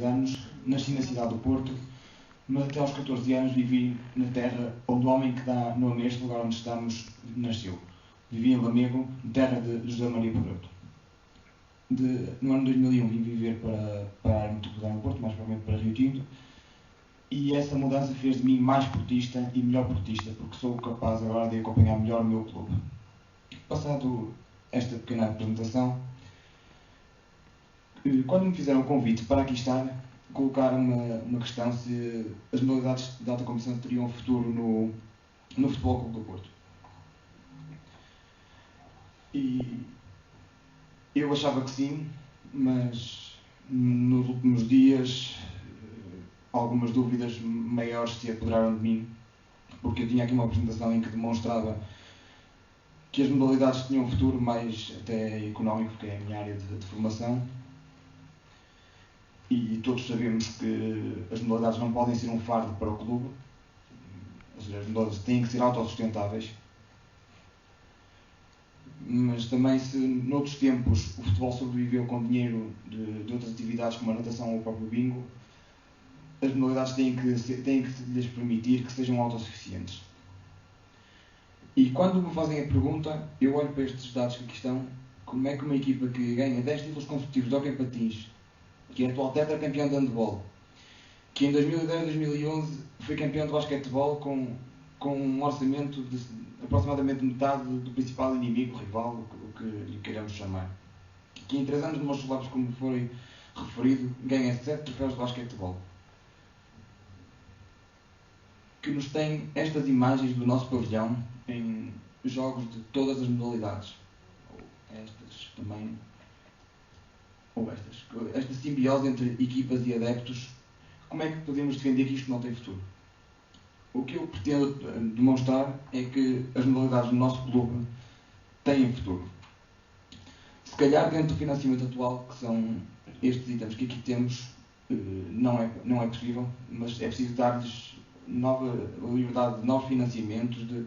16 anos, nasci na cidade do Porto, mas até aos 14 anos vivi na terra onde o homem que dá nome a este lugar onde estamos nasceu. Vivi em Lamego, terra de José Maria Poroto. No ano 2001 vim viver para a área metropolitana do Porto, mais propriamente para Rio Tinto, e essa mudança fez de mim mais portista e melhor portista, porque sou capaz agora de acompanhar melhor o meu clube. Passado esta pequena apresentação, quando me fizeram o convite para aqui estar, colocaram uma questão se as modalidades de alta competição teriam futuro no Futebol Clube do Porto. E eu achava que sim, mas nos últimos dias algumas dúvidas maiores se apoderaram de mim, porque eu tinha aqui uma apresentação em que demonstrava que as modalidades tinham um futuro mais até económico, porque é a minha área de formação, e todos sabemos que as modalidades não podem ser um fardo para o clube, ou seja, as modalidades têm que ser autossustentáveis. Mas também, se noutros tempos o futebol sobreviveu com dinheiro de outras atividades como a natação ou o próprio bingo, as modalidades têm que lhes permitir que sejam autossuficientes. E quando me fazem a pergunta, eu olho para estes dados que aqui estão: como é que uma equipa que ganha 10 títulos consecutivos de hóquei patins, que é atual tetracampeão de handball, que em 2010 e 2011 foi campeão de basquetebol com um orçamento de aproximadamente metade do principal inimigo, rival, o que lhe queiramos chamar, que em 3 anos de Mostros Lábios, como foi referido, ganha 7 troféus de basquetebol, que nos tem estas imagens do nosso pavilhão em jogos de todas as modalidades, ou estas também, ou esta simbiose entre equipas e adeptos. Como é que podemos defender que isto não tem futuro? O que eu pretendo demonstrar é que as modalidades do nosso clube têm futuro. Se calhar dentro do financiamento atual, que são estes itens que aqui temos, não é possível, mas é preciso dar-lhes nova liberdade de novos financiamentos, de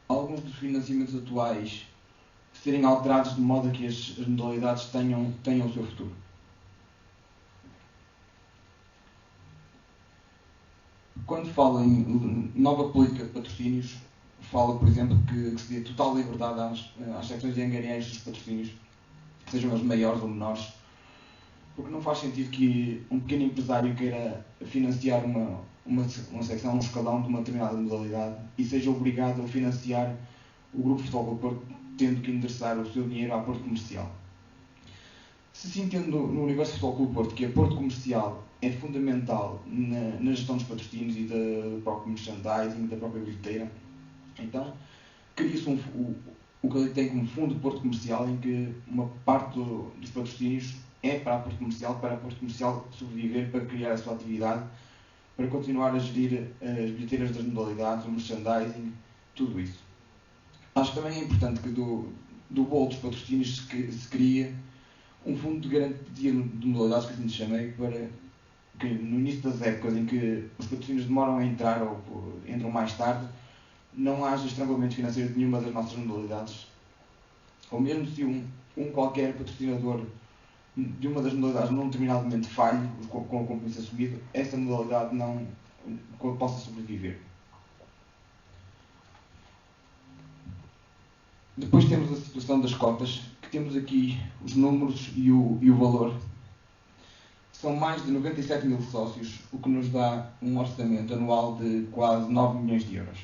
alguns dos financiamentos atuais serem alterados de modo a que as modalidades tenham o seu futuro. Quando falo em nova política de patrocínios, falo, por exemplo, que se dê total liberdade às secções de angariais dos patrocínios, sejam os maiores ou menores, porque não faz sentido que um pequeno empresário queira financiar uma secção, um escalão de uma determinada modalidade e seja obrigado a financiar o Grupo Futebol Clube Porto, tendo que endereçar o seu dinheiro à Porto Comercial. Se se entende no universo do Futebol Clube Porto que a Porto Comercial é fundamental na gestão dos patrocínios e do próprio merchandising, da própria bilheteira, então cria-se o que ele tem como fundo de Porto Comercial, em que uma parte dos patrocínios é para a Porto Comercial sobreviver, para criar a sua atividade, para continuar a gerir as bilheteiras das modalidades, o merchandising, tudo isso. Acho que também é importante que do bolo dos patrocínios se crie um fundo de garantia de modalidades, que assim lhe chamei, para que no início das épocas em que os patrocínios demoram a entrar ou entram mais tarde, não haja estrangulamento financeiro de nenhuma das nossas modalidades, ou mesmo se um qualquer patrocinador de uma das modalidades num determinado momento falhe, com o compromisso assumido, essa modalidade não possa sobreviver. Depois temos a situação das cotas, que temos aqui os números e o valor. São mais de 97 mil sócios, o que nos dá um orçamento anual de quase 9 milhões de euros.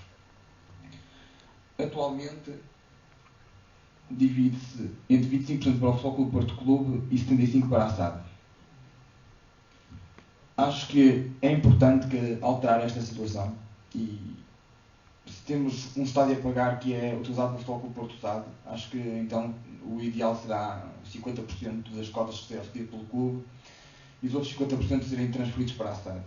Atualmente, divide-se entre 25% para o Futebol Clube Porto Clube e 75% para a SAD. Acho que é importante alterar esta situação, e se temos um estádio a pagar que é utilizado pelo Futebol Clube Porto SAD, acho que então o ideal será 50% das cotas que serem recebidas pelo clube e os outros 50% serem transferidos para a SAD.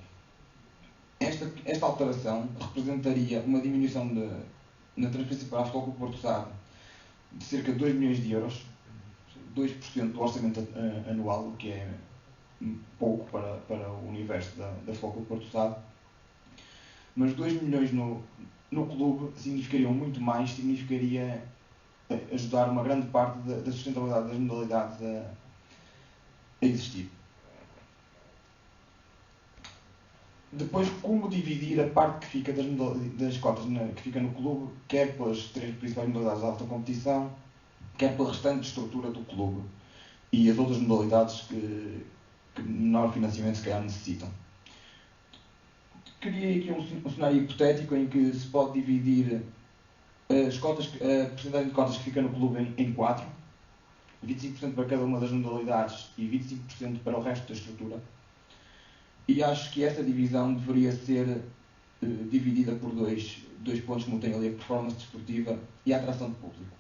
Esta alteração representaria uma diminuição na transferência para a Futebol Clube Porto SAD de cerca de 2 milhões de euros, 2% do orçamento anual, o que é pouco para o universo da Futebol Clube Porto SAD. Mas 2 milhões no clube significariam muito mais, significaria ajudar uma grande parte da sustentabilidade das modalidades a existir. Depois, como dividir a parte que fica das cotas que fica no clube, quer pelas 3 principais modalidades de alta competição, quer pela restante estrutura do clube e as outras modalidades que menor financiamento se calhar necessitam. Criei aqui um cenário hipotético em que se pode dividir a porcentagem de cotas que fica no clube em 4, 25% para cada uma das modalidades e 25% para o resto da estrutura. E acho que esta divisão deveria ser dividida por dois pontos, como tem ali: a performance desportiva e a atração de público.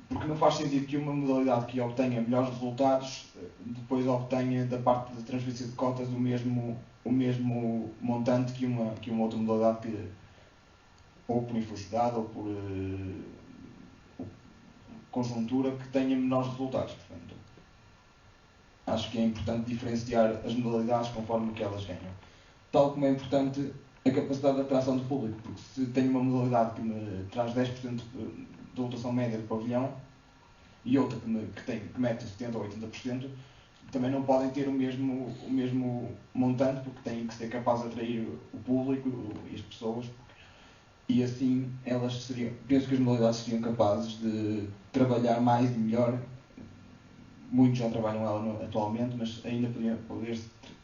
Porque não faz sentido que uma modalidade que obtenha melhores resultados depois obtenha da parte da transferência de cotas o mesmo montante que uma outra modalidade que, ou por infelicidade ou por conjuntura, que tenha menores resultados. Portanto, acho que é importante diferenciar as modalidades conforme o que elas ganham. Tal como é importante a capacidade de atração de público, porque se tenho uma modalidade que me traz 10% de lotação média de pavilhão e outra que mete 70% ou 80%, também não podem ter o mesmo montante, porque têm que ser capazes de atrair o público e as pessoas, e assim penso que as modalidades seriam capazes de trabalhar mais e melhor. Muitos já trabalham ela atualmente, mas ainda poder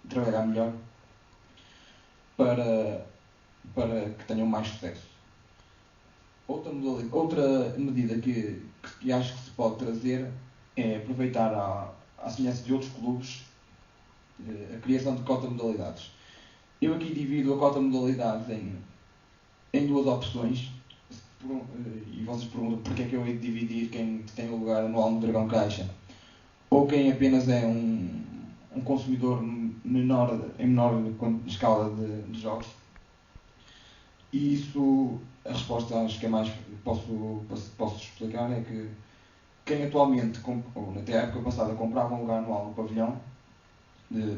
trabalhar melhor para que tenham mais sucesso. Outra medida que acho que se pode trazer é aproveitar, à semelhança de outros clubes, a criação de cota modalidades. Eu aqui divido a cota modalidades em duas opções, e vocês perguntam porque é que eu hei de dividir quem tem o lugar anual no Dragão Caixa ou quem apenas é um consumidor em menor escala de jogos. E isso, a resposta acho que é mais posso explicar, é que quem atualmente, ou até a época passada, comprava um lugar anual no pavilhão,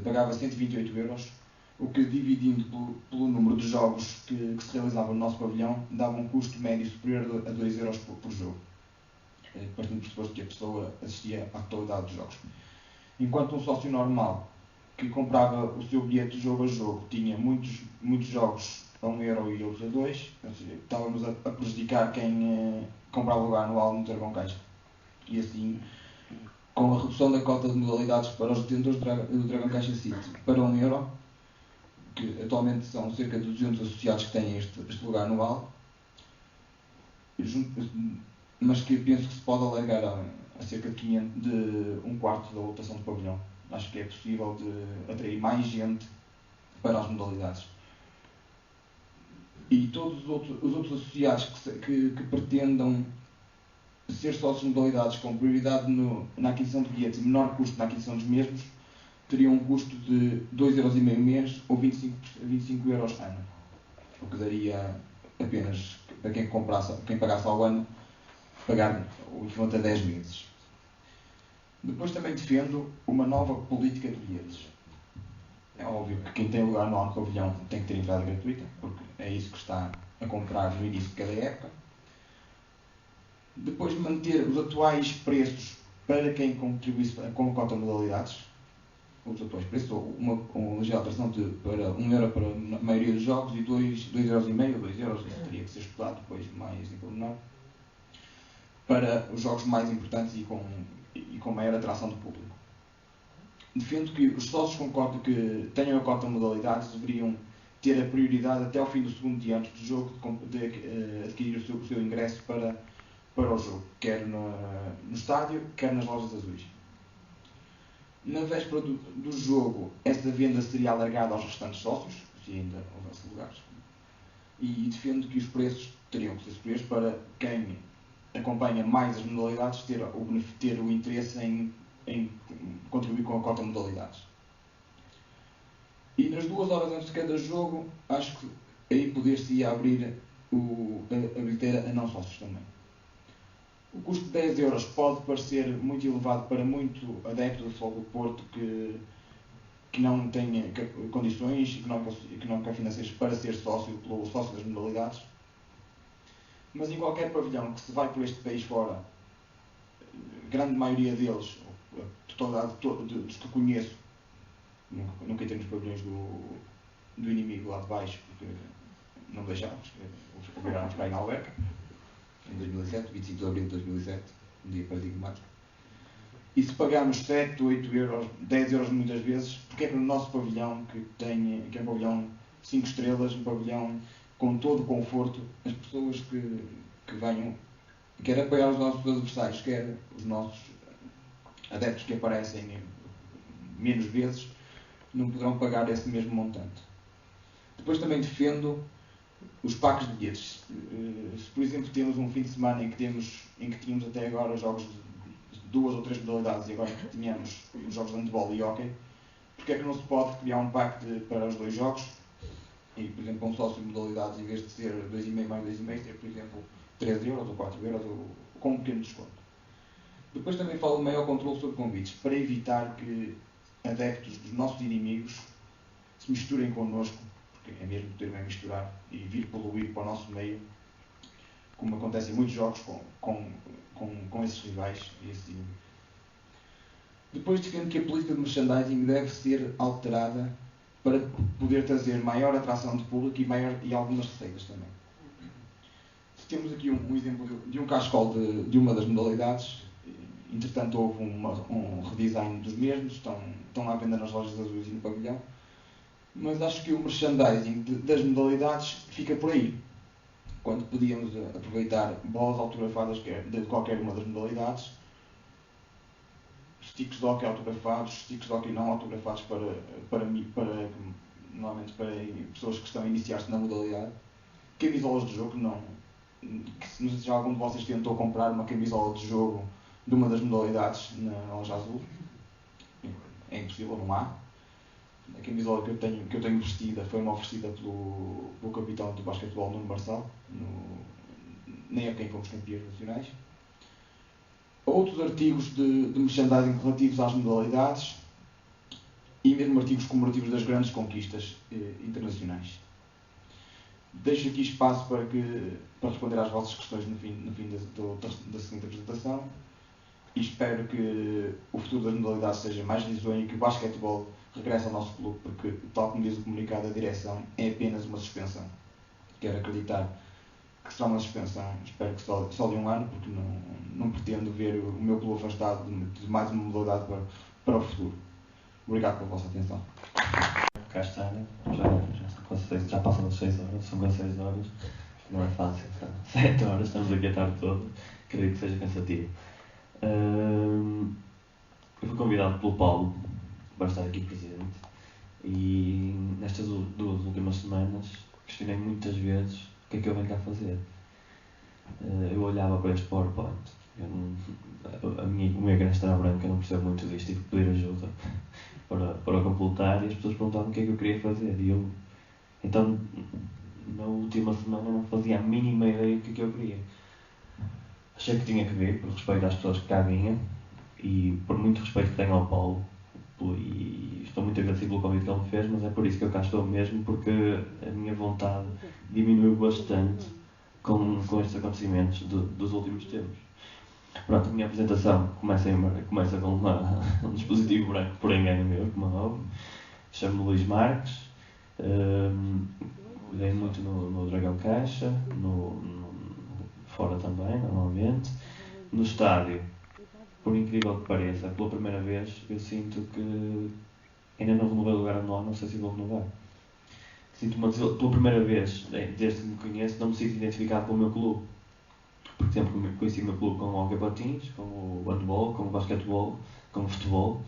pagava 128 euros, o que, dividindo pelo número de jogos que se realizavam no nosso pavilhão, dava um custo médio superior a 2 euros por jogo, partindo do pressuposto que a pessoa assistia à totalidade dos jogos. Enquanto um sócio normal, que comprava o seu bilhete de jogo a jogo, tinha muitos jogos a 1 euro e outros a 2, ou seja, estávamos a prejudicar quem comprava o lugar anual no Dragão Caixa. E assim, com a redução da cota de modalidades para os detentores do Dragão Caixa City para 1 euro, que atualmente são cerca de 200 associados que têm este lugar anual, mas que penso que se pode alargar a cerca de um quarto da lotação do pavilhão. Acho que é possível de atrair mais gente para as modalidades. E todos os outros associados que pretendam ser sócios de modalidades com prioridade na aquisição de bilhetes e menor custo na aquisição dos mesmos, teriam um custo de 2,5 euros mês ou 25 euros ano, o que daria apenas, para quem pagasse ao ano, pagar o equivalente a 10 meses. Depois também defendo uma nova política de bilhetes. É óbvio que quem tem lugar no pavilhão tem que ter entrada gratuita, porque é isso que está a comprar no início de cada época. Depois manter os atuais preços para quem contribuísse com a cota de modalidades. Os atuais preços, uma ligeira alteração para 1 euro para a maioria dos jogos e 2,5 euros ou 2 euros, isso teria que ser estudado depois mais em pormenor, para os jogos mais importantes e com maior atração do público. Defendo que os sócios com cota que tenham a cota de modalidades deveriam ter a prioridade até ao fim do segundo dia antes do jogo de adquirir o seu ingresso para o jogo, quer no estádio, quer nas lojas azuis. Na véspera do jogo, esta venda seria alargada aos restantes sócios, se ainda houvesse lugares. E defendo que os preços teriam que ser superiores para quem acompanha mais as modalidades ter o interesse em contribuir com a cota de modalidades. E nas 2 horas antes de cada jogo, acho que aí poder-se abrir a bilheteira a não sócios também. O custo de 10 euros pode parecer muito elevado para muito adepto do Futebol do Porto que não tem condições económicas financeiras para ser sócio das modalidades. Mas em qualquer pavilhão que se vai por este país fora, a grande maioria deles, a totalidade dos que conheço, nunca entrei nos pavilhões do inimigo lá de baixo, porque não deixávamos, obrigámos para ir na Alberca, em 2007, 25 de abril de 2007, um dia paradigmático. E se pagarmos 7, 8 euros, 10 euros muitas vezes, porque é que no nosso pavilhão, que é um pavilhão 5 estrelas, um pavilhão com todo o conforto, as pessoas que venham, quer apoiar os nossos adversários, quer os nossos adeptos que aparecem menos vezes, não poderão pagar esse mesmo montante. Depois também defendo os packs de bilhetes. Se, por exemplo, temos um fim de semana em que tínhamos até agora jogos de 2 ou 3 modalidades e agora que tínhamos os jogos de handball e hockey, porque é que não se pode criar um pack para os 2 jogos e, por exemplo, um sócio de modalidades, em vez de ser 2,5 mais 2,5, ter, por exemplo, 3 euros ou 4 euros ou com um pequeno desconto. Depois também falo de maior controle sobre convites, para evitar que adeptos dos nossos inimigos se misturem connosco, porque é mesmo ter bem misturar e vir poluir para o nosso meio, como acontece em muitos jogos com esses rivais e esses inimigos. Depois defendo que a política de merchandising deve ser alterada para poder trazer maior atração de público e algumas receitas também. Temos aqui um exemplo de um cascol de uma das modalidades. Entretanto, houve um redesign dos mesmos, estão à venda nas lojas azuis e no pavilhão. Mas acho que o merchandising das modalidades fica por aí. Quando podíamos aproveitar bolas autografadas de qualquer uma das modalidades, sticks de hockey autografados, sticks de hockey não autografados normalmente para pessoas que estão a iniciar-se na modalidade, camisolas de jogo, não sei se já algum de vocês tentou comprar uma camisola de jogo de uma das modalidades na loja azul. É impossível, não há. A camisola que eu tenho vestida foi-me oferecida pelo capitão do basquetebol, Nuno Marçal, na época em que fomos campeões nacionais. Outros artigos de merchandising relativos às modalidades e mesmo artigos comemorativos das grandes conquistas internacionais. Deixo aqui espaço para responder às vossas questões no fim da seguinte apresentação e espero que o futuro das modalidades seja mais risonho e que o basquetebol regresse ao nosso clube, porque, tal como diz o comunicado da direção, é apenas uma suspensão. Quero acreditar que será uma suspensão, espero que só de um ano, porque não pretendo ver o meu clube afastado de mais uma modalidade para o futuro. Obrigado pela vossa atenção. Cá está, né? Já passam das 6 horas, são quase 6 horas, não é fácil, 7 horas, estamos aqui a tarde toda, acredito que seja cansativo. Eu fui convidado pelo Paulo para estar aqui presente e nestas 2 últimas semanas questionei muitas vezes o que é que eu venho cá fazer. Eu olhava para este PowerPoint, o meu ecrã está branco, eu não percebo muito disto, tive que pedir ajuda para completar e as pessoas perguntavam o que é que eu queria fazer e eu, então, na última semana não fazia a mínima ideia do que eu queria. Achei que tinha que vir, por respeito às pessoas que cá vinham e por muito respeito que tenho ao Paulo, e estou muito agradecido pelo convite que ele me fez, mas é por isso que eu cá estou mesmo, porque a minha vontade diminuiu bastante com estes acontecimentos dos últimos tempos. Pronto, a minha apresentação começa com um dispositivo branco por engano meu, como é óbvio. Chamo-me Luís Marques, joguei muito no Dragão Caixa, fora também, normalmente. No estádio, por incrível que pareça, pela primeira vez eu sinto que ainda não renovei o lugar anual, não sei se vou renovar. Sinto-me, pela primeira vez, desde que me conheço, não me sinto identificado com o meu clube. Porque sempre conheci o meu clube com o hockey patins, com o handball, com o basquetebol, com o futebol,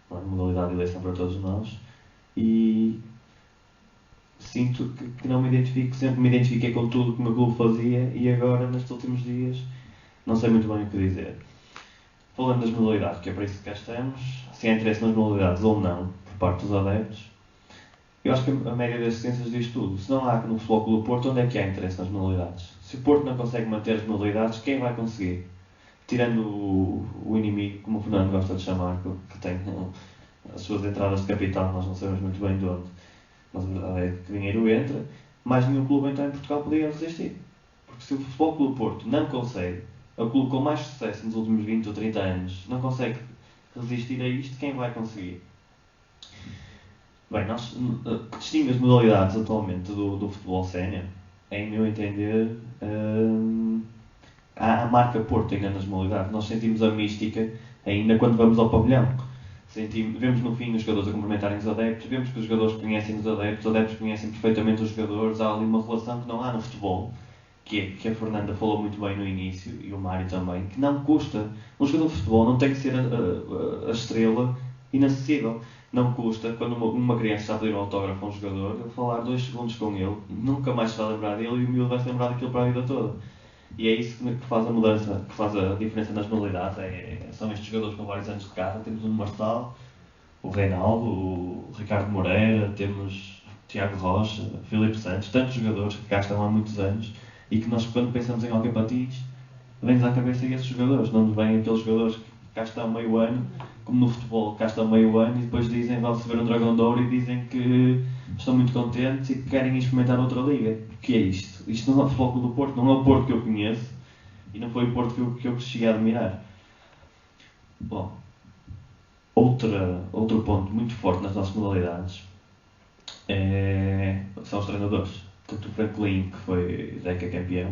uma modalidade de eleição para todos nós, e sinto que não me identifico, sempre me identifiquei com tudo que o meu clube fazia e agora, nestes últimos dias, não sei muito bem o que dizer. Falando das modalidades, que é para isso que cá estamos, se há interesse nas modalidades ou não, por parte dos adeptos, eu acho que a média das ciências diz tudo. Se não há no Futebol Clube do Porto, onde é que há interesse nas modalidades? Se o Porto não consegue manter as modalidades, quem vai conseguir? Tirando o inimigo, como o Fernando gosta de chamar, que tem as suas entradas de capital, nós não sabemos muito bem de onde, mas a verdade é que dinheiro entra, mais nenhum clube então em Portugal poderia resistir. Porque se o Futebol Clube do Porto não consegue, é o clube com mais sucesso nos últimos 20 ou 30 anos, não consegue resistir a isto, quem vai conseguir? Bem, nós, que distingue as modalidades atualmente do futebol sénior, em meu entender, há a marca Porto ainda nas modalidades. Nós sentimos a mística ainda quando vamos ao pavilhão. Vemos no fim os jogadores a cumprimentarem os adeptos, vemos que os jogadores conhecem os adeptos conhecem perfeitamente os jogadores, há ali uma relação que não há no futebol, que a Fernanda falou muito bem no início, e o Mário também, que não custa. Um jogador de futebol não tem que ser a estrela inacessível. Não custa, quando uma criança está a pedir um autógrafo a um jogador, ele falar 2 segundos com ele, nunca mais se vai lembrar dele e o miúdo vai se lembrar daquilo para a vida toda. E é isso que faz a mudança, que faz a diferença nas modalidades. São estes jogadores com vários anos de casa. Temos o Marçal, o Reinaldo, o Ricardo Moreira, temos o Tiago Rocha, o Filipe Santos, tantos jogadores que cá estão há muitos anos e que nós, quando pensamos em hockey patins, vem-nos à cabeça esses jogadores. Não nos vêm aqueles jogadores que cá estão meio ano, como no futebol, cá estão meio ano e depois dizem, vão receber um Dragão de Ouro e dizem que estão muito contentes e que querem experimentar outra liga. O que é isto? Isto não é o Futebol Clube do Porto, não é o Porto que eu conheço e não foi o Porto que eu cresci a admirar. Bom, outro ponto muito forte nas nossas modalidades são os treinadores. Tanto o Franklin, que foi campeão,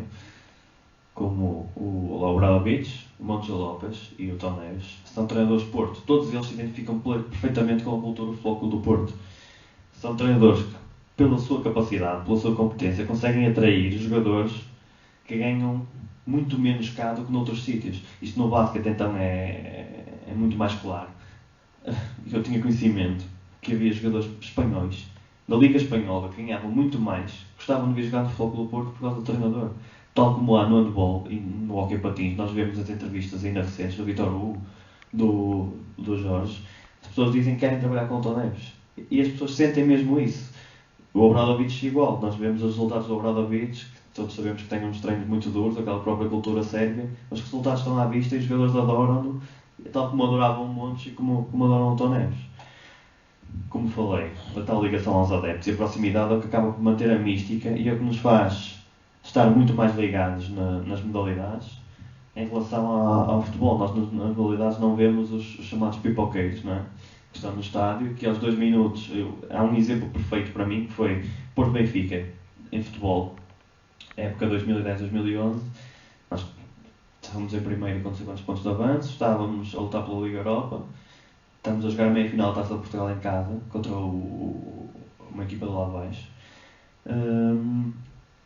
como o Obradovic, o Montes Lopes e o Tom Neves, são treinadores de Porto. Todos eles se identificam perfeitamente com a cultura do Futebol Clube do Porto. São treinadores que, pela sua capacidade, pela sua competência, conseguem atrair jogadores que ganham muito menos cá do que noutros sítios. Isto no basquete então é muito mais claro. Eu tinha conhecimento que havia jogadores espanhóis da Liga Espanhola que ganhavam muito mais, gostavam de vir jogar no Futebol Clube do Porto por causa do treinador. Tal como lá no handball e no hockey patins, nós vemos as entrevistas ainda recentes do Vitor Hugo, do Jorge, as pessoas dizem que querem trabalhar com o Tom Neves. E as pessoas sentem mesmo isso. O Obradovic igual, nós vemos os resultados do Obradovic, que todos sabemos que tem uns treinos muito duros, aquela própria cultura sérvia, mas os resultados estão à vista e os jogadores adoram-no, tal como adoravam o Montes e como adoram o Tom Neves. Como falei, a tal ligação aos adeptos e a proximidade é o que acaba por manter a mística e é o que nos faz estar muito mais ligados nas modalidades em relação ao futebol. Nós nas modalidades não vemos os chamados pipoqueiros, não é? Que estão no estádio, que aos 2 minutos, há um exemplo perfeito para mim, que foi Porto Benfica, em futebol, época 2010-2011, nós estávamos em primeiro com não sei quantos pontos de avanço, estávamos a lutar pela Liga Europa, estamos a jogar a meia-final da Taça de Portugal em casa, contra uma equipa de lá de baixo.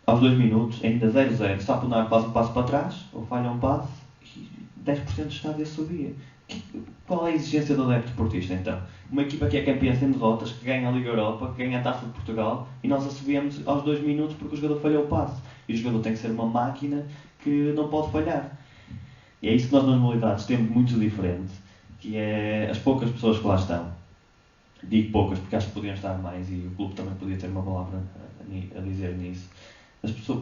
Aos 2 minutos, ainda 0-0, Saponar faz um passo para trás, ou falha um passo, e 10% do estádio subia. Qual é a exigência do adepto portista, então? Uma equipa que é campeã sem derrotas, que ganha a Liga Europa, que ganha a Taça de Portugal, e nós a subíamos aos 2 minutos porque o jogador falhou o passo. E o jogador tem que ser uma máquina que não pode falhar. E é isso que nós nas modalidades temos muito diferente, que é as poucas pessoas que lá estão. Digo poucas porque acho que podiam estar mais e o clube também podia ter uma palavra a dizer nisso.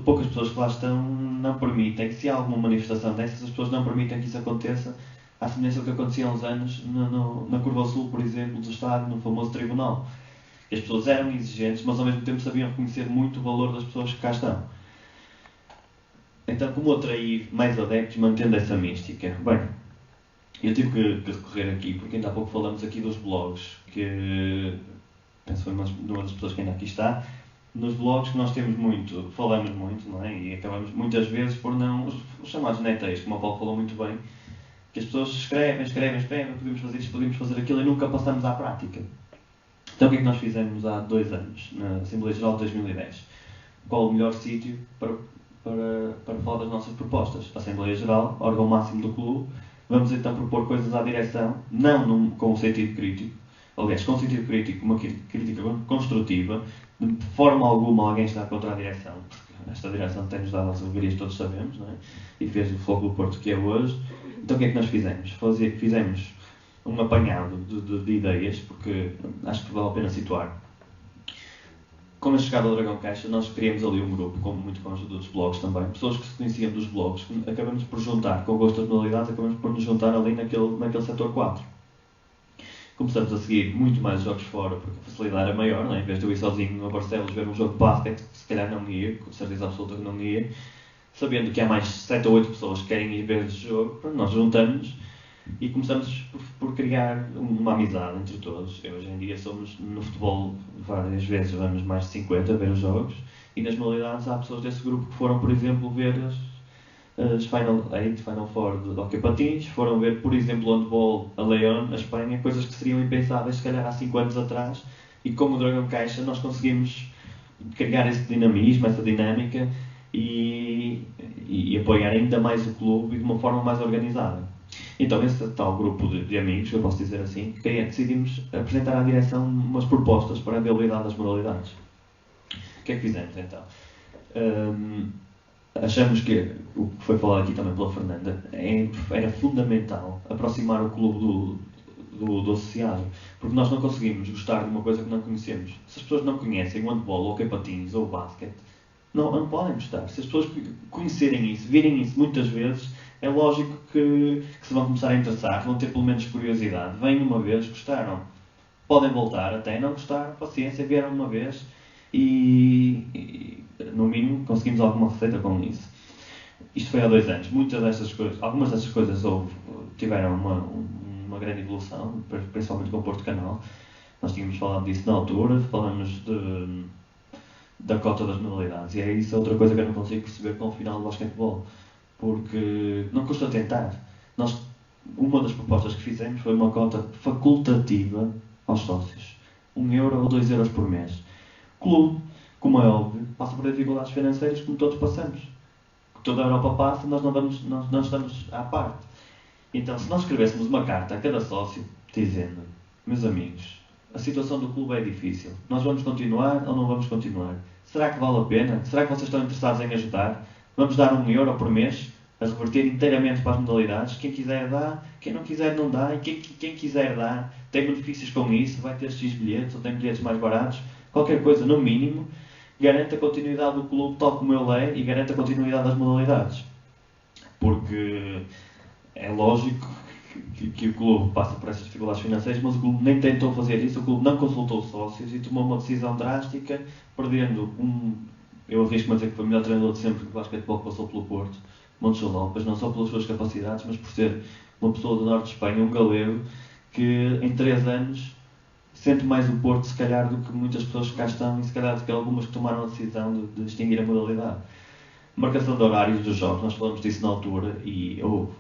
Poucas pessoas que lá estão não permitem que, se há alguma manifestação dessas, as pessoas não permitem que isso aconteça, à semelhança do que acontecia há uns anos na Curva Sul, por exemplo, do estádio, no famoso tribunal. As pessoas eram exigentes, mas ao mesmo tempo sabiam reconhecer muito o valor das pessoas que cá estão. Então, como atrair mais adeptos, mantendo essa mística? Bem, eu tive que recorrer aqui, porque ainda há pouco falamos aqui dos blogs, que penso que foi uma das pessoas que ainda aqui está. Nos blogs que nós temos muito, falamos muito, não é? E acabamos muitas vezes por não, os chamados netéis, como o Paulo falou muito bem, que as pessoas escrevem, podemos fazer isto, podemos fazer aquilo e nunca passamos à prática. Então o que é que nós fizemos há 2 anos, na Assembleia Geral de 2010? Qual o melhor sítio para falar das nossas propostas? A Assembleia Geral, órgão máximo do clube. Vamos então propor coisas à direção, não com um sentido crítico, aliás, com um sentido crítico, uma crítica construtiva. De forma alguma alguém está contra a direção, porque esta direção tem-nos dado as alegrias, todos sabemos, não é? E fez o Futebol Clube do Porto que é hoje. Então o que é que nós fizemos? Fizemos um apanhado de ideias, porque acho que vale a pena situar. Com a chegada ao Dragão Caixa, nós criamos ali um grupo, como muito com a ajuda dos blogs também, pessoas que se conheciam dos blogs, que acabamos por juntar, com o gosto das modalidades, acabamos por nos juntar ali naquele setor 4. Começamos a seguir muito mais jogos fora, porque a facilidade era maior, não é? Em vez de eu ir sozinho a Barcelos ver um jogo de basquete, que se calhar não ia, com certeza absoluta que não ia, sabendo que há mais 7 ou 8 pessoas que querem ir ver esse jogo, nós juntamos e começamos por criar uma amizade entre todos. Hoje em dia somos, no futebol, várias vezes vamos mais de 50 a ver os jogos, e nas modalidades há pessoas desse grupo que foram, por exemplo, ver as Final 8, Final 4 de Hockey Patins, foram ver, por exemplo, o handball a León, a Espanha, coisas que seriam impensáveis se calhar há 5 anos atrás, e com o Dragão Caixa nós conseguimos criar esse dinamismo, essa dinâmica e apoiar ainda mais o clube e de uma forma mais organizada. Então esse tal grupo de amigos, eu posso dizer assim, decidimos apresentar à direção umas propostas para a viabilidade das modalidades. O que é que fizemos então? Achamos que, o que foi falado aqui também pela Fernanda, era fundamental aproximar o clube do associado, porque nós não conseguimos gostar de uma coisa que não conhecemos. Se as pessoas não conhecem o handball, ou o patins, ou o basquete, não podem gostar. Se as pessoas conhecerem isso, virem isso muitas vezes, é lógico que se vão começar a interessar, vão ter pelo menos curiosidade. Vêm uma vez, gostaram. Podem voltar até, não gostar, paciência, vieram uma vez e no mínimo conseguimos alguma receita com isso. Isto foi há 2 anos. Algumas dessas coisas tiveram uma grande evolução, principalmente com o Porto Canal. Nós tínhamos falado disso na altura, falamos da cota das modalidades, e é isso outra coisa que eu não consigo perceber com o final do basquetebol, porque não custa tentar. Uma das propostas que fizemos foi uma cota facultativa aos sócios, 1 euro ou 2 euros por mês. O clube, como é óbvio, passa por dificuldades financeiras como todos passamos. Toda a Europa passa, nós não estamos à parte. Então, se nós escrevêssemos uma carta a cada sócio dizendo: meus amigos, a situação do clube é difícil, nós vamos continuar ou não vamos continuar? Será que vale a pena? Será que vocês estão interessados em ajudar? Vamos dar 1 euro por mês a reverter inteiramente para as modalidades. Quem quiser dá, quem não quiser não dá, e quem quiser dar tem benefícios com isso, vai ter X bilhetes ou tem bilhetes mais baratos. Qualquer coisa, no mínimo, garante a continuidade do clube tal como ele é e garante a continuidade das modalidades. Porque é lógico que o clube passa por essas dificuldades financeiras, mas o clube nem tentou fazer isso, o clube não consultou os sócios e tomou uma decisão drástica, perdendo eu arrisco-me a dizer que foi o melhor treinador de sempre que o basquetebol passou pelo Porto, Montes Lopes, não só pelas suas capacidades, mas por ser uma pessoa do norte de Espanha, um galego, que em 3 anos sente mais o Porto, se calhar, do que muitas pessoas que cá estão e se calhar do que algumas que tomaram a decisão de extinguir a modalidade. Marcação de horários dos jogos, nós falamos disso na altura e houve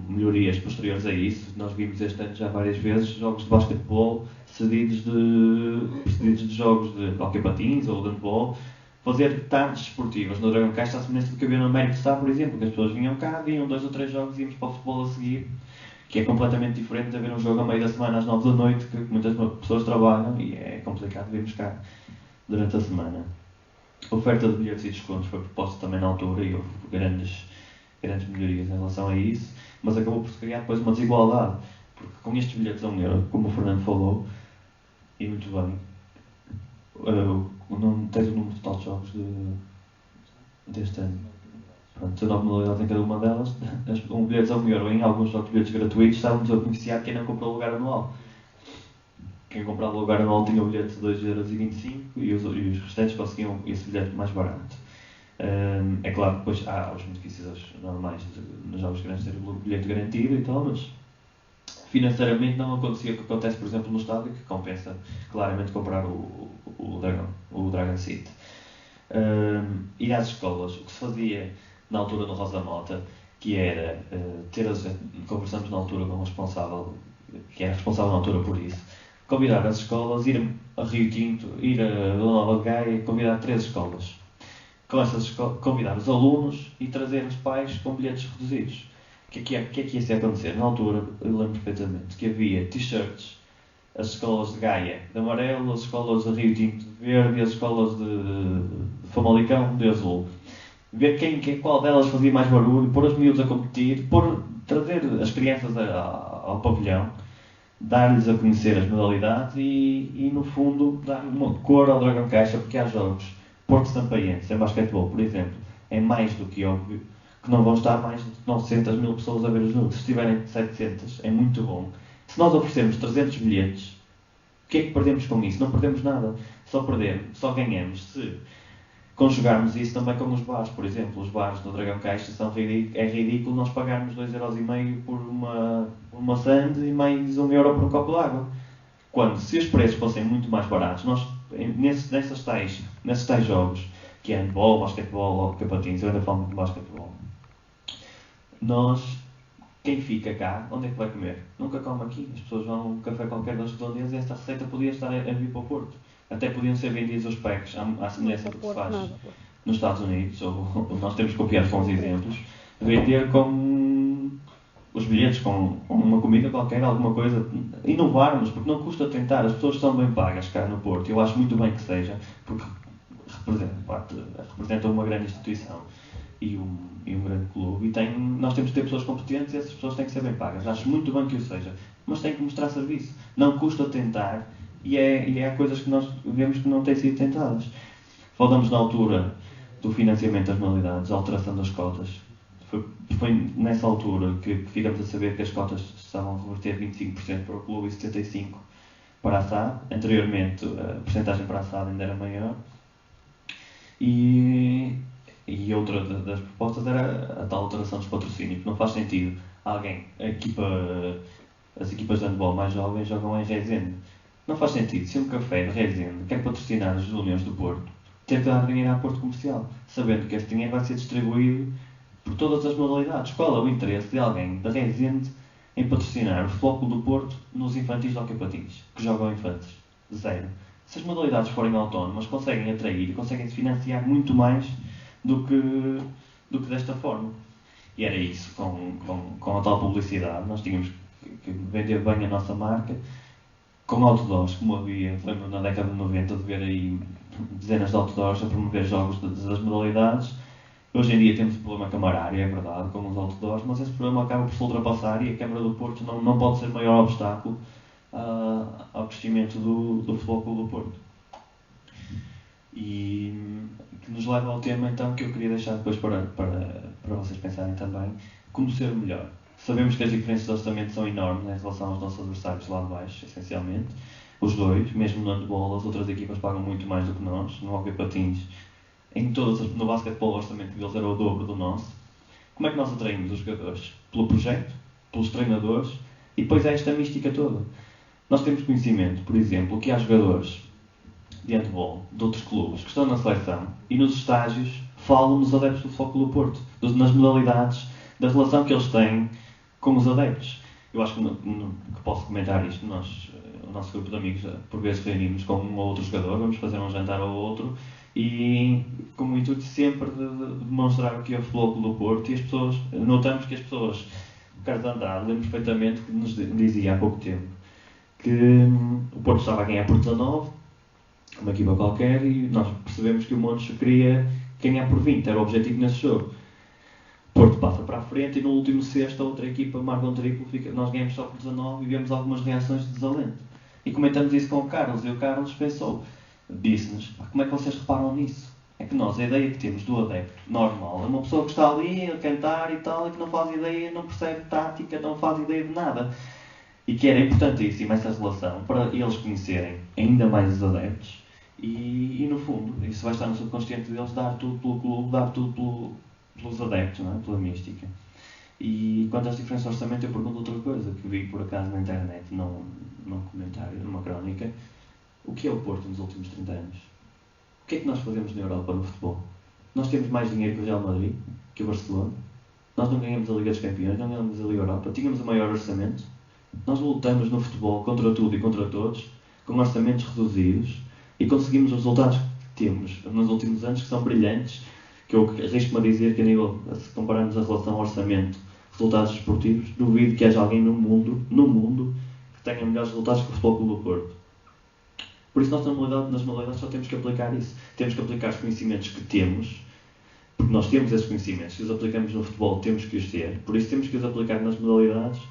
melhorias posteriores a isso. Nós vimos este ano já várias vezes jogos de basquetebol cedidos de jogos de hockey patins ou de handball, fazer tardes esportivas no Dragão Caixa, à semelhança do que havia no Américo de Sá, por exemplo, que as pessoas vinham cá, viam 2 ou 3 jogos e íamos para o futebol a seguir, que é completamente diferente de haver um jogo a meio da semana às 9 da noite, que muitas pessoas trabalham e é complicado virmos cá durante a semana. A oferta de bilhetes e descontos foi proposta também na altura e houve grandes melhorias em relação a isso, mas acabou por se criar depois uma desigualdade, porque com estes bilhetes a 1 euro, como o Fernando falou, e muito bem, tens o número total de jogos deste ano. Pronto, 19 modalidades em cada uma delas, bilhetes a 1 euro, em alguns jogos bilhetes gratuitos, estávamos a beneficiar quem não comprou o lugar anual. Quem comprava o lugar anual tinha o bilhete de 2,25€ e os restantes conseguiam esse bilhete mais barato. É claro que depois há os benefícios normais nos jogos grandes ter o bilhete garantido e tal, mas financeiramente não acontecia o que acontece, por exemplo, no estádio, que compensa claramente comprar o Dragon Seat. Ir às escolas, o que se fazia na altura no Rosa Mota, que era conversamos na altura com o responsável, que era responsável na altura por isso, convidar as escolas, ir a Rio Tinto, ir a Vila Nova de Gaia, convidar 3 escolas. Com essas escolas, convidar os alunos e trazer os pais com bilhetes reduzidos. O que é que ia acontecer? Na altura, eu lembro perfeitamente que havia t-shirts, as escolas de Gaia de amarelo, as escolas de Rio Tinto de verde e as escolas de Famalicão de azul. Ver qual delas fazia mais barulho, pôr os miúdos a competir, trazer as crianças ao pavilhão, dar-lhes a conhecer as modalidades e no fundo, dar uma cor ao Dragão Caixa, porque há jogos. Porto Sampaense, em basquetebol, por exemplo, é mais do que óbvio que não vão estar mais de 900.000 pessoas a ver os jogos. Se estiverem 700, é muito bom. Se nós oferecermos 300 bilhetes, o que é que perdemos com isso? Não perdemos nada. Só ganhamos se conjugarmos isso também com os bares, por exemplo. Os bares do Dragão Caixa é ridículo nós pagarmos 2,5€ por uma sand e mais €1 por um copo de água. Quando, se os preços fossem muito mais baratos, nós, nesses tais jogos, que é handball, basquetebol ou capatins, eu ainda falo muito de basquetebol, quem fica cá, onde é que vai comer? Nunca come aqui. As pessoas vão a um café qualquer das redondezas e esta receita podia estar a vir para o Porto. Até podiam ser vendidos os packs à semelhança do que se faz nos Estados Unidos, ou nós temos copiado bons exemplos, vender com os bilhetes, com uma comida qualquer, alguma coisa, inovarmos, porque não custa tentar, as pessoas são bem pagas cá no Porto, eu acho muito bem que seja, porque representam uma grande instituição e um grande clube, e nós temos que ter pessoas competentes e essas pessoas têm que ser bem pagas. Acho muito bem que o seja, mas tem que mostrar serviço. Não custa tentar e há coisas que nós vemos que não têm sido tentadas. Falamos na altura do financiamento das modalidades, a alteração das cotas. Foi nessa altura que ficamos a saber que as cotas estavam a reverter 25% para o clube e 75% para a SAD. Anteriormente, a porcentagem para a SAD ainda era maior. E outra das propostas era a tal alteração dos patrocínios, porque não faz sentido as equipas de handball mais jovens jogam em Rezende. Não faz sentido, se um café de Rezende quer patrocinar as Uniões do Porto, ter que dar dinheiro à Porto Comercial, sabendo que este dinheiro vai ser distribuído por todas as modalidades. Qual é o interesse de alguém da Rezende em patrocinar o Futebol do Porto nos infantis de Hockey Patins, que jogam infantes? Zero. Se as modalidades forem autónomas, conseguem atrair e conseguem se financiar muito mais do que desta forma. E era isso, com a tal publicidade, nós tínhamos que vender bem a nossa marca, com outdoors, como havia, lembro na década de 90 de ver aí dezenas de outdoors a promover jogos das modalidades. Hoje em dia temos um problema camarário, é verdade, com os outdoors, mas esse problema acaba por se ultrapassar e a Câmara do Porto não pode ser o maior obstáculo ao crescimento do Futebol Clube do Porto. E que nos leva ao tema então que eu queria deixar depois para vocês pensarem também, como ser o melhor. Sabemos que as diferenças de orçamento são enormes em relação aos nossos adversários lá de baixo, essencialmente. Os dois, mesmo no handball, as outras equipas pagam muito mais do que nós. No hockey patins, no basquetebol, o orçamento deles era o dobro do nosso. Como é que nós atraímos os jogadores? Pelo projeto, pelos treinadores e depois há esta mística toda. Nós temos conhecimento, por exemplo, que há jogadores de handball de outros clubes que estão na seleção e nos estágios falam nos adeptos do Futebol do Porto, nas modalidades, da relação que eles têm com os adeptos. Eu acho que posso comentar isto. O nosso grupo de amigos, por vezes reunimos com um ou outro jogador, vamos fazer um jantar ou outro e com o intuito sempre de demonstrar o que é o Futebol do Porto, e as pessoas, notamos que as pessoas, o Carlos Andrade, lembro perfeitamente que nos dizia há pouco tempo que o Porto estava a ganhar por 19, uma equipa qualquer, e nós percebemos que o Montes queria ganhar por 20, era o objetivo nesse jogo. Porto passa para a frente e no último sexto a outra equipa marca um triplo, nós ganhamos só por 19 e vemos algumas reações de desalento. E comentamos isso com o Carlos, e o Carlos pensou, disse-nos, como é que vocês reparam nisso? É que nós, a ideia que temos do adepto normal é uma pessoa que está ali a cantar e tal, e que não faz ideia, não percebe tática, não faz ideia de nada. E que era importantíssima essa relação para eles conhecerem ainda mais os adeptos e no fundo, isso vai estar no subconsciente deles, dar tudo pelo clube, dar tudo pelos adeptos, não é? Pela mística. E quanto às diferenças de orçamento, eu pergunto outra coisa que vi por acaso na internet, num comentário, numa crónica. O que é o Porto nos últimos 30 anos? O que é que nós fazemos na Europa no futebol? Nós temos mais dinheiro que o Real Madrid, que o Barcelona. Nós não ganhamos a Liga dos Campeões, não ganhamos a Liga Europa. Tínhamos o maior orçamento. Nós lutamos no futebol contra tudo e contra todos, com orçamentos reduzidos, e conseguimos os resultados que temos nos últimos anos, que são brilhantes, que eu arrisco-me a dizer que a nível, se compararmos a relação ao orçamento, resultados esportivos, duvido que haja alguém no mundo, que tenha melhores resultados que o Futebol Clube do Porto. Por isso nós nas modalidades só temos que aplicar isso. Temos que aplicar os conhecimentos que temos, porque nós temos esses conhecimentos, se os aplicamos no futebol temos que os ter, por isso temos que os aplicar nas modalidades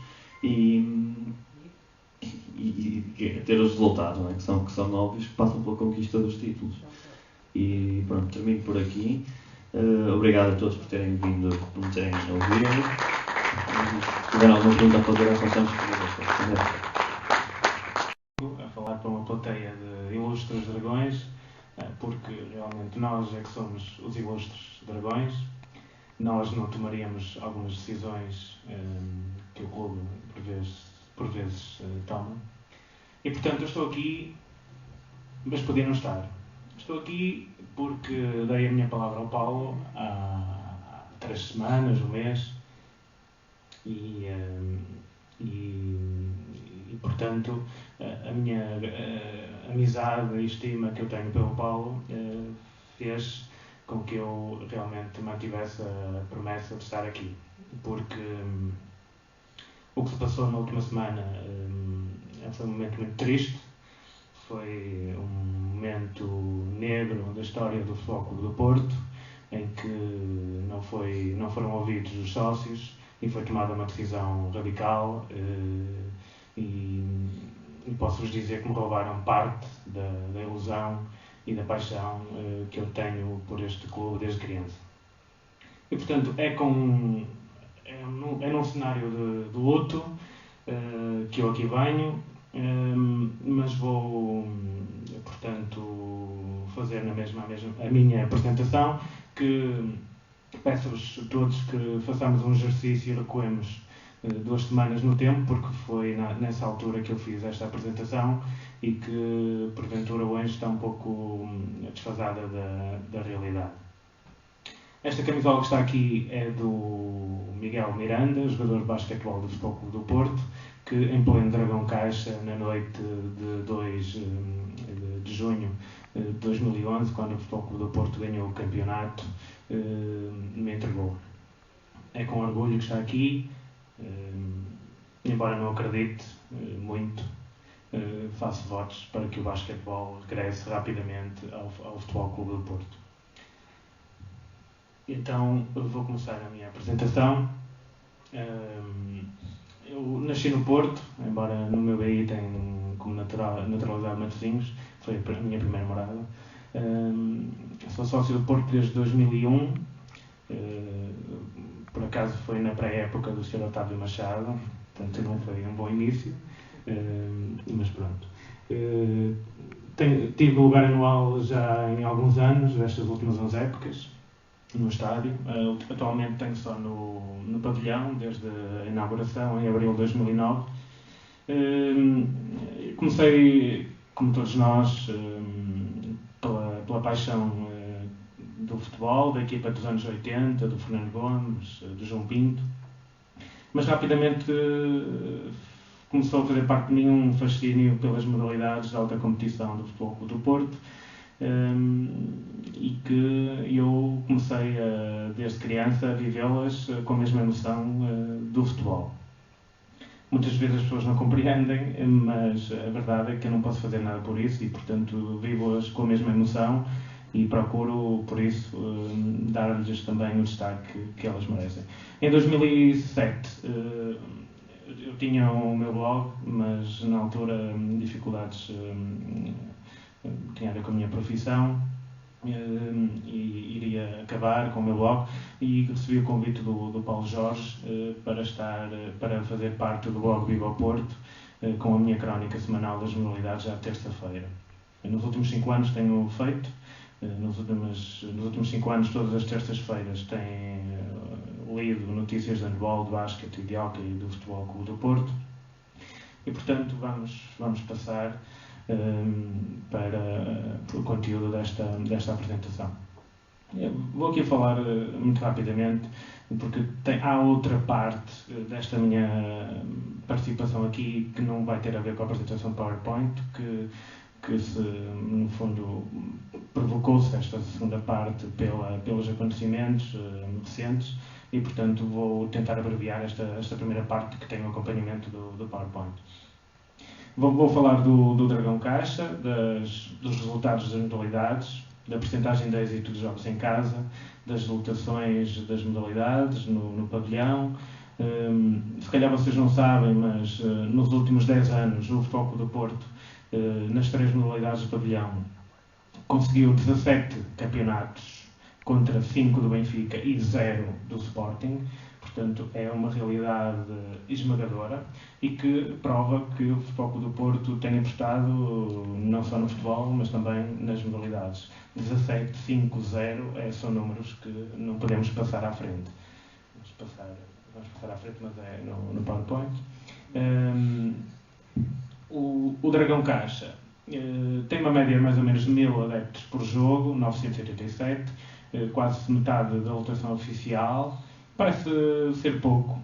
e ter os resultados, não é? que são óbvios, que passam pela conquista dos títulos. E pronto, termino por aqui. Obrigado a todos por terem vindo, por me terem ouvido. Se tiver alguma pergunta a fazer, estamos disponíveis. A falar para uma plateia de ilustres dragões, porque realmente nós é que somos os ilustres dragões. Nós não tomaríamos algumas decisões que o clube por vezes toma. E portanto eu estou aqui, mas podia não estar. Estou aqui porque dei a minha palavra ao Paulo há 3 semanas, um mês, e portanto a minha amizade e estima que eu tenho pelo Paulo fez com que eu realmente mantivesse a promessa de estar aqui, porque o que se passou na última semana foi um momento muito triste, foi um momento negro da história do Futebol Clube do Porto, em que não foram ouvidos os sócios e foi tomada uma decisão radical e posso-vos dizer que me roubaram parte da ilusão e da paixão que eu tenho por este clube desde criança. E portanto é num cenário de luto que eu aqui venho, mas vou portanto fazer na mesma a minha apresentação, que peço-vos todos que façamos um exercício e recuemos 2 semanas no tempo, porque foi nessa altura que eu fiz esta apresentação e que porventura hoje está um pouco desfasada da realidade. Esta camisola que está aqui é do Miguel Miranda, jogador de basquetebol do Futebol Clube do Porto, que em pleno Dragão Caixa, na noite de 2 de junho de 2011, quando o Futebol Clube do Porto ganhou o campeonato, me entregou. É com orgulho que está aqui, embora não acredite muito, faço votos para que o basquetebol regresse rapidamente ao Futebol Clube do Porto. Então, eu vou começar a minha apresentação. Eu nasci no Porto, embora no meu BI tenha como naturalizado Matosinhos, foi a minha primeira morada. Sou sócio do Porto desde 2001, por acaso foi na pré-época do Sr. Otávio Machado, portanto não foi um bom início, mas pronto. Tive lugar anual já em alguns anos, destas últimas 11 épocas, no estádio. Atualmente tenho só no pavilhão, desde a inauguração em abril de 2009. Comecei, como todos nós, pela paixão do futebol, da equipa dos anos 80, do Fernando Gomes, do João Pinto, mas rapidamente começou a fazer parte de mim um fascínio pelas modalidades de alta competição do Futebol Clube do Porto, e que eu comecei desde criança a vivê-las com a mesma emoção do futebol. Muitas vezes as pessoas não compreendem, mas a verdade é que eu não posso fazer nada por isso e, portanto, vivo-as com a mesma emoção e procuro, por isso, dar-lhes também o destaque que elas merecem. Em 2007, eu tinha o meu blog, mas na altura dificuldades tinha a ver com a minha profissão e iria acabar com o meu blog, e recebi o convite do Paulo Jorge para fazer parte do blog Viva ao Porto, com a minha crónica semanal das modalidades à terça-feira. Nos últimos 5 anos tenho feito, nos últimos 5 anos todas as terças-feiras tenho lido notícias de handball, de basquete e de hóquei do Futebol Clube do Porto, e portanto vamos passar para o conteúdo desta apresentação. Eu vou aqui falar muito rapidamente, porque há outra parte desta minha participação aqui que não vai ter a ver com a apresentação PowerPoint, que no fundo provocou-se esta segunda parte pelos acontecimentos recentes, e portanto vou tentar abreviar esta primeira parte que tem o acompanhamento do PowerPoint. Vou falar do Dragão Caixa, dos resultados das modalidades, da percentagem de êxito dos jogos em casa, das lotações das modalidades no pavilhão. Se calhar vocês não sabem, mas nos últimos 10 anos o Futebol Clube do Porto, nas 3 modalidades do pavilhão, conseguiu 17 campeonatos contra 5 do Benfica e 0 do Sporting. Portanto, é uma realidade esmagadora e que prova que o Futebol Clube do Porto tem apostado não só no futebol, mas também nas modalidades. 17-5-0 são números que não podemos passar à frente. Vamos passar à frente, mas é no PowerPoint. O Dragão Caixa tem uma média mais ou menos de 1000 adeptos por jogo, 987, quase metade da lotação oficial. Parece ser pouco.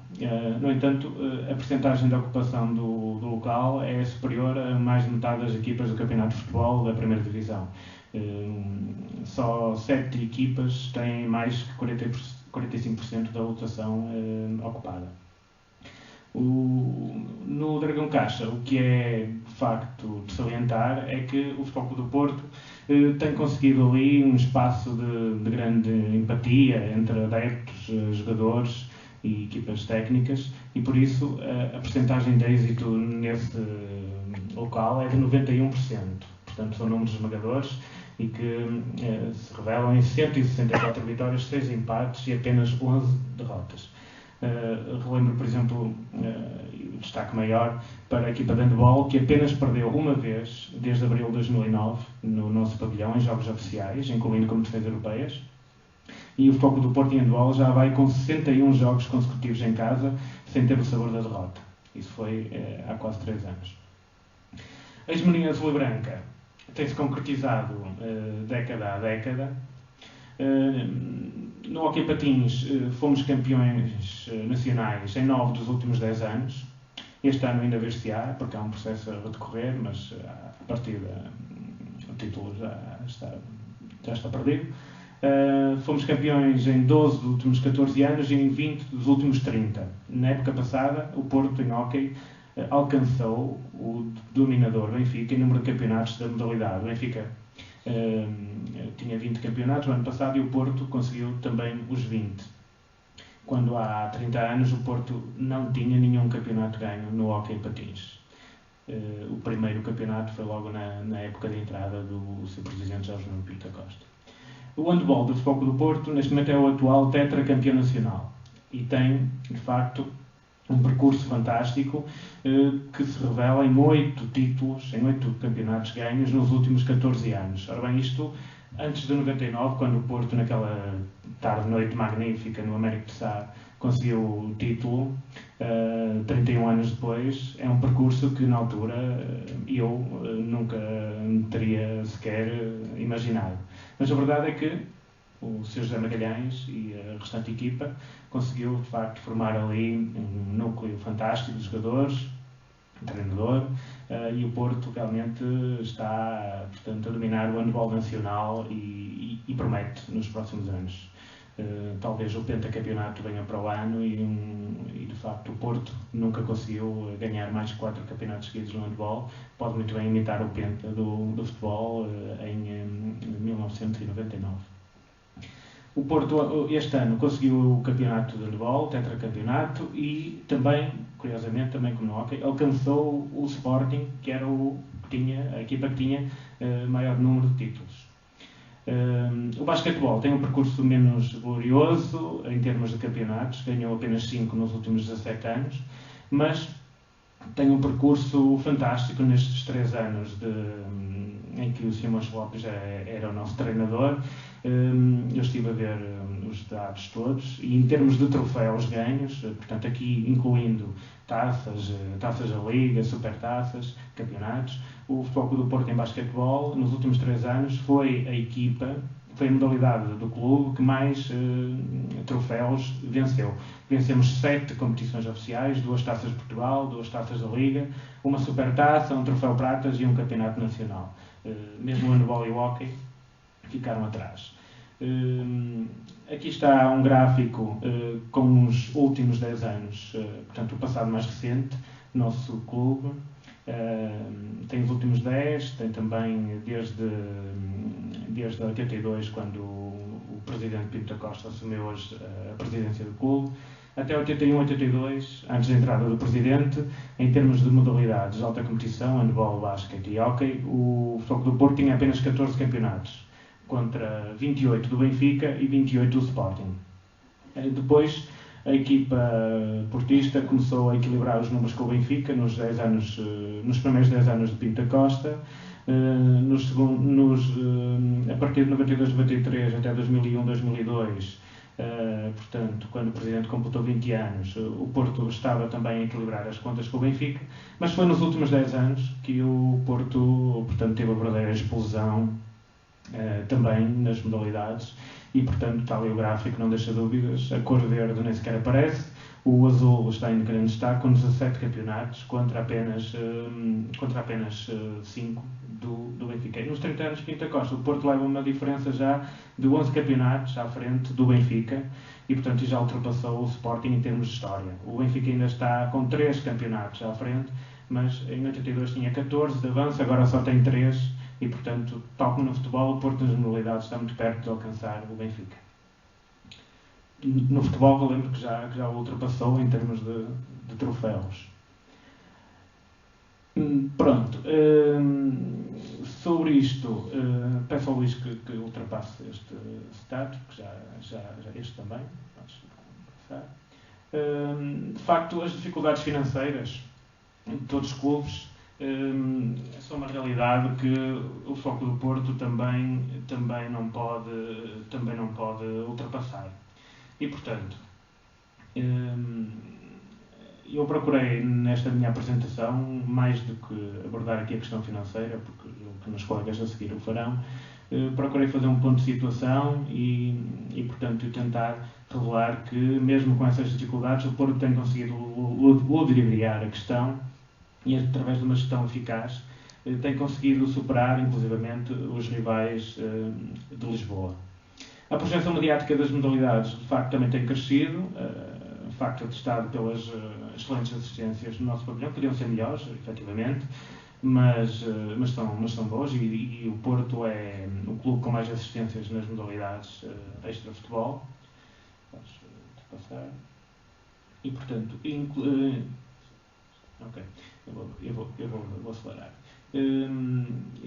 No entanto, a percentagem de ocupação do local é superior a mais de metade das equipas do Campeonato de Futebol da Primeira Divisão. Só 7 equipas têm mais que 45% da lotação ocupada. No Dragão Caixa, o que é de facto de salientar é que o Futebol Clube do Porto tem conseguido ali um espaço de grande empatia entre adeptos, jogadores e equipas técnicas, e por isso a percentagem de êxito nesse local é de 91%. Portanto, são números esmagadores e que se revelam em 164 vitórias, 6 empates e apenas 11 derrotas. Relembro, por exemplo, o destaque maior para a equipa de handball, que apenas perdeu uma vez desde abril de 2009 no nosso pavilhão em jogos oficiais, incluindo competições europeias. E o Futebol Clube do Porto em handball já vai com 61 jogos consecutivos em casa, sem ter o sabor da derrota. Isso foi há quase 3 anos. A hegemonia azul e branca tem-se concretizado década a década. No hóquei patins fomos campeões nacionais em 9 dos últimos 10 anos. Este ano ainda ver-se-á, porque há um processo a decorrer, mas a partida o título já está perdido. Fomos campeões em 12 dos últimos 14 anos e em 20 dos últimos 30. Na época passada, o Porto, em hóquei, alcançou o dominador Benfica em número de campeonatos da modalidade. O Benfica tinha 20 campeonatos no ano passado e o Porto conseguiu também os 20. Quando há 30 anos o Porto não tinha nenhum campeonato ganho no hóquei em patins. O primeiro campeonato foi logo na época de entrada do seu presidente Jorge Nuno Pinto da Costa. O handball do Futebol Clube do Porto, neste momento, é o atual tetracampeão nacional e tem, de facto, um percurso fantástico que se revela em 8 títulos, em 8 campeonatos ganhos nos últimos 14 anos. Ora bem, isto antes de 99, quando o Porto, naquela tarde-noite magnífica no Américo de Sá, conseguiu o título, 31 anos depois, é um percurso que na altura eu nunca teria sequer imaginado. Mas a verdade é que o Sr. José Magalhães e a restante equipa conseguiu, de facto, formar ali um núcleo fantástico de jogadores, um treinador, e o Porto realmente está, portanto, a dominar o handball nacional e promete nos próximos anos. Talvez o pentacampeonato venha para o ano e de facto o Porto nunca conseguiu ganhar mais de 4 campeonatos seguidos no handball. Pode muito bem imitar o penta do futebol em 1999. O Porto este ano conseguiu o campeonato de handball, o tetracampeonato, e também, curiosamente, também como no hóquei, alcançou o Sporting, que era a equipa que tinha maior número de títulos. O basquetebol tem um percurso menos glorioso em termos de campeonatos, ganhou apenas 5 nos últimos 17 anos, mas tem um percurso fantástico nestes 3 anos em que o Simões Lopes era o nosso treinador. Eu estive a ver os dados todos e em termos de troféus ganhos, portanto aqui incluindo taças da Liga, supertaças, campeonatos, o Futebol Clube do Porto em basquetebol nos últimos 3 anos foi a modalidade do clube que mais troféus venceu. Vencemos 7 competições oficiais, 2 taças de Portugal, 2 taças da Liga, uma supertaça, um troféu pratas e um campeonato nacional. Mesmo o handball e o hóquei ficaram atrás. Aqui está um gráfico com os últimos 10 anos, portanto o passado mais recente, nosso clube. Tem os últimos 10, tem também desde 82, quando o presidente Pinto da Costa assumiu a presidência do clube, até 81, 82, antes da entrada do presidente. Em termos de modalidades de alta competição, handball, basquete e hóquei, o Futebol Clube do Porto tinha apenas 14 campeonatos, contra 28 do Benfica e 28 do Sporting. Depois, A equipa portista começou a equilibrar os números com o Benfica nos primeiros 10 anos de Pinto da Costa. A partir de 92-93 até 2001-2002, portanto, quando o Presidente completou 20 anos, o Porto estava também a equilibrar as contas com o Benfica, mas foi nos últimos 10 anos que o Porto, portanto, teve a verdadeira explosão também nas modalidades e, portanto, está ali o gráfico, não deixa dúvidas. A cor verde nem sequer aparece, o azul está em grande destaque com 17 campeonatos contra apenas 5 do Benfica. E nos 30 anos de Pinto da Costa, o Porto leva uma diferença já de 11 campeonatos à frente do Benfica e, portanto, já ultrapassou o Sporting em termos de história. O Benfica ainda está com 3 campeonatos à frente, mas em 82 tinha 14 de avanço, agora só tem 3 e, portanto, tal como no futebol, o Porto nas modalidades está muito perto de alcançar o Benfica. No futebol, eu lembro que já o ultrapassou em termos de troféus. Pronto. Sobre isto, peço ao Luís que ultrapasse este status, que já este também. Passar. De facto, as dificuldades financeiras de todos os clubes são uma realidade que o Foco do Porto também não pode ultrapassar. E, portanto, eu procurei nesta minha apresentação, mais do que abordar aqui a questão financeira, porque os meus colegas a seguir o farão, procurei fazer um ponto de situação e, portanto, tentar revelar que, mesmo com essas dificuldades, o Porto tem conseguido ludibriar a questão e, através de uma gestão eficaz, tem conseguido superar, inclusivamente, os rivais de Lisboa. A projeção mediática das modalidades, de facto, também tem crescido, facto atestado pelas excelentes assistências no nosso pavilhão, podiam ser melhores, efetivamente, mas são boas e o Porto é o clube com mais assistências nas modalidades extra-futebol. Podes passar. E, portanto, ok, eu vou acelerar.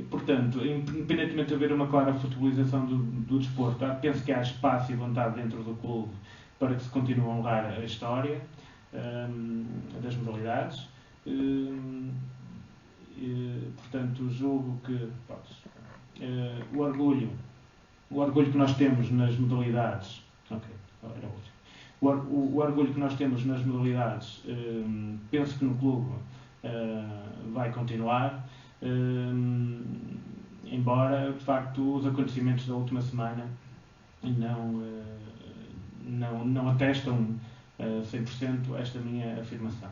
Portanto, independentemente de haver uma clara futebolização do desporto, penso que há espaço e vontade dentro do clube para que se continue a honrar a história das modalidades. Portanto, julgo que o orgulho que nós temos nas modalidades, o orgulho que nós temos nas modalidades, penso que no clube vai continuar. Embora, de facto, os acontecimentos da última semana não atestam 100% esta minha afirmação.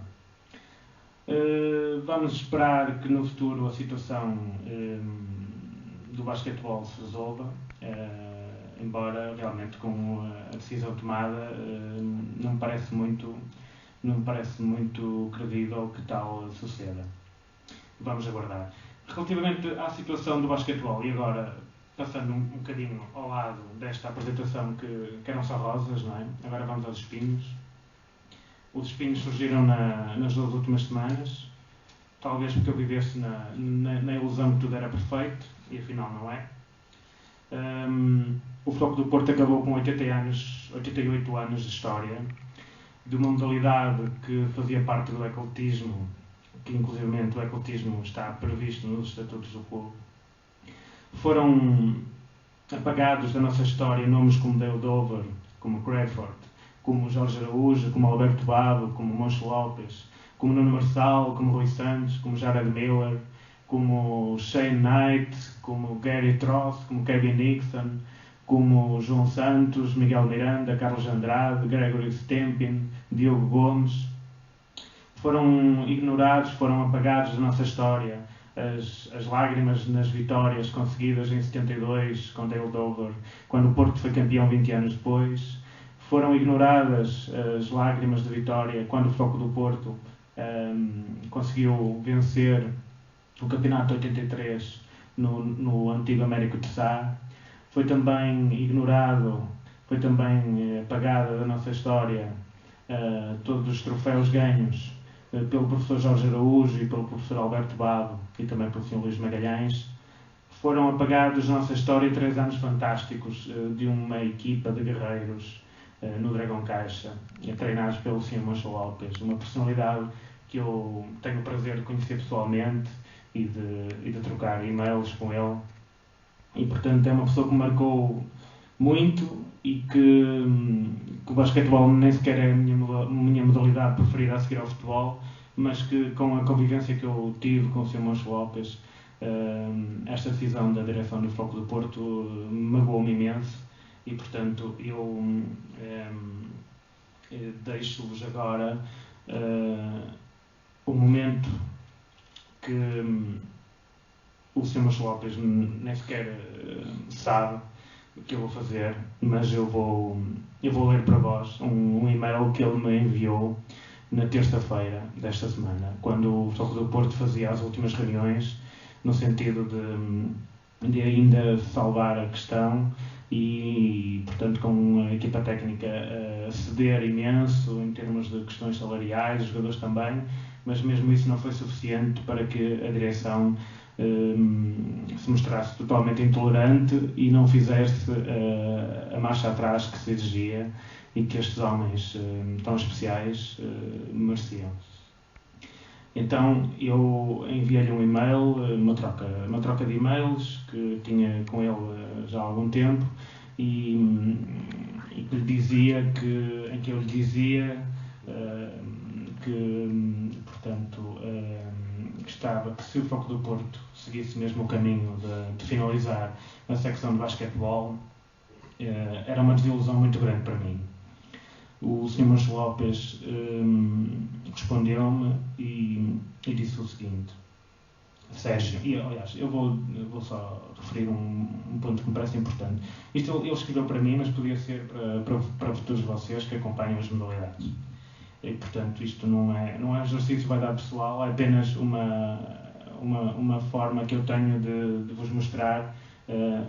Vamos esperar que no futuro a situação do basquetebol se resolva, embora realmente com a decisão tomada não me parece muito credível que tal suceda. Vamos aguardar. Relativamente à situação do basquetebol, e agora passando um bocadinho ao lado desta apresentação que eram só rosas, não é? Agora vamos aos espinhos. Os espinhos surgiram nas 2 últimas semanas, talvez porque eu vivesse na ilusão que tudo era perfeito, e afinal não é. O Foco do Porto acabou com 88 anos de história, de uma modalidade que fazia parte do ecletismo, que inclusivamente o ecletismo está previsto nos estatutos do clube. Foram apagados da nossa história nomes como Dale Dover, como Crawford, como Jorge Araújo, como Alberto Bado, como Moncho Lopes, como Nuno Marçal, como Rui Santos, como Jared Miller, como Shane Knight, como Gary Tross, como Kevin Nixon, como João Santos, Miguel Miranda, Carlos Andrade, Gregory Stempin, Diogo Gomes. Foram ignorados, foram apagados da nossa história as lágrimas nas vitórias conseguidas em 72 com Dale Dover, quando o Porto foi campeão 20 anos depois. Foram ignoradas as lágrimas de vitória quando o Foco do Porto conseguiu vencer o campeonato de 83 no antigo Américo de Sá. Foi também ignorado, foi também apagada da nossa história todos os troféus ganhos pelo professor Jorge Araújo e pelo professor Alberto Bado e também pelo Sr. Luís Magalhães. Foram apagados da nossa história 3 anos fantásticos de uma equipa de guerreiros no Dragão Caixa, treinados pelo Sr. Mancho Lopes, uma personalidade que eu tenho o prazer de conhecer pessoalmente e de trocar e-mails com ele. E, portanto, é uma pessoa que me marcou muito e que o basquetebol nem sequer é a minha modalidade preferida a seguir ao futebol, mas que, com a convivência que eu tive com o Sr. Mancho Lopes, esta decisão da direção do Futebol Clube do Porto magoou-me imenso e, portanto, eu deixo-vos agora o momento que o Sr. Mancho Lopes nem sequer sabe o que eu vou fazer, mas eu vou ler para vós um e-mail que ele me enviou na terça-feira desta semana, quando o Futebol Clube do Porto fazia as últimas reuniões, no sentido de ainda salvar a questão e, portanto, com a equipa técnica a ceder imenso em termos de questões salariais, os jogadores também, mas mesmo isso não foi suficiente para que a direção se mostrasse totalmente intolerante e não fizesse a marcha atrás que se exigia e que estes homens tão especiais mereciam. Então eu enviei-lhe um e-mail, uma troca de e-mails que tinha com ele já há algum tempo e que lhe dizia em que eu lhe dizia que, portanto, gostava que, se o Futebol Clube do Porto seguisse mesmo o caminho de finalizar a secção de basquetebol, era uma desilusão muito grande para mim. O Sr. Mancho Lopes respondeu-me e disse o seguinte: Sérgio, e aliás, eu vou só referir um ponto que me parece importante. Isto ele escreveu para mim, mas podia ser para todos vocês que acompanham as modalidades. E, portanto, isto não é um exercício de vaidade pessoal, é apenas uma forma que eu tenho de vos mostrar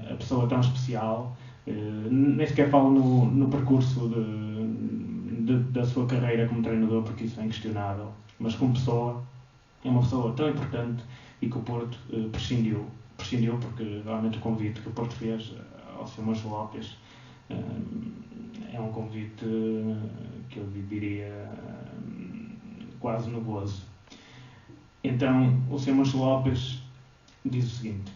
a pessoa tão especial. Nem sequer falo no percurso da sua carreira como treinador, porque isso é inquestionável, mas como pessoa, é uma pessoa tão importante e que o Porto prescindiu porque realmente o convite que o Porto fez ao Sr. Mancho Lopes é um convite que eu diria quase nebuloso. Então o Sr. Mancho Lopes diz o seguinte: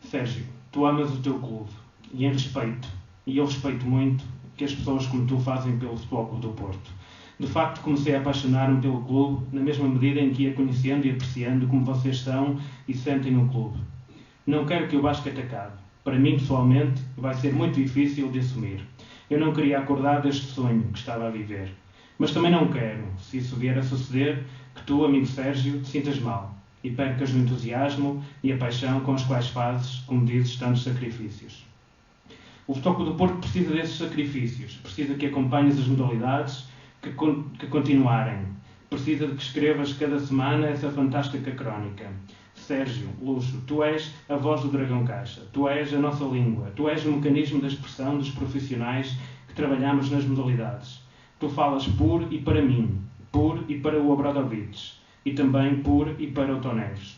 Sérgio, tu amas o teu clube e eu respeito muito que as pessoas como tu fazem pelo Futebol Clube do Porto. De facto, comecei a apaixonar-me pelo clube na mesma medida em que ia conhecendo e apreciando como vocês são e sentem o clube. Não quero que o basquete acabe. Para mim, pessoalmente, vai ser muito difícil de assumir. Eu não queria acordar deste sonho que estava a viver. Mas também não quero, se isso vier a suceder, que tu, amigo Sérgio, te sintas mal e percas o entusiasmo e a paixão com os quais fazes, como dizes, tantos sacrifícios. O Futebol Clube do Porto precisa desses sacrifícios, precisa que acompanhes as modalidades que continuarem, precisa de que escrevas cada semana essa fantástica crónica. Sérgio, Luxo, tu és a voz do Dragão Caixa, tu és a nossa língua, tu és o mecanismo da expressão dos profissionais que trabalhamos nas modalidades. Tu falas por e para mim, por e para o Obradovic, e também por e para o Toneves.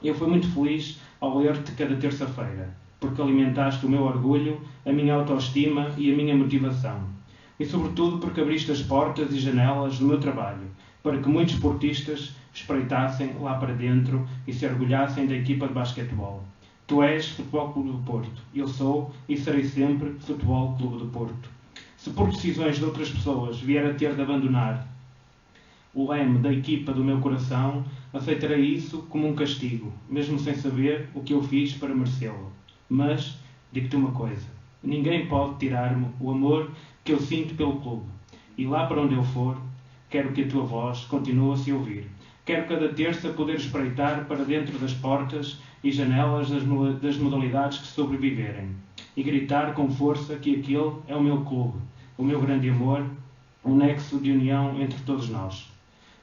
Eu fui muito feliz ao ler-te cada terça-feira, porque alimentaste o meu orgulho, a minha autoestima e a minha motivação. E sobretudo porque abriste as portas e janelas do meu trabalho, para que muitos esportistas espreitassem lá para dentro e se orgulhassem da equipa de basquetebol. Tu és Futebol Clube do Porto. Eu sou e serei sempre Futebol Clube do Porto. Se por decisões de outras pessoas vier a ter de abandonar o leme da equipa do meu coração, aceitarei isso como um castigo, mesmo sem saber o que eu fiz para merecê-lo. Mas, digo-te uma coisa, ninguém pode tirar-me o amor que eu sinto pelo clube. E lá para onde eu for, quero que a tua voz continue a se ouvir. Quero cada terça poder espreitar para dentro das portas e janelas das modalidades que sobreviverem e gritar com força que aquele é o meu clube, o meu grande amor, um nexo de união entre todos nós.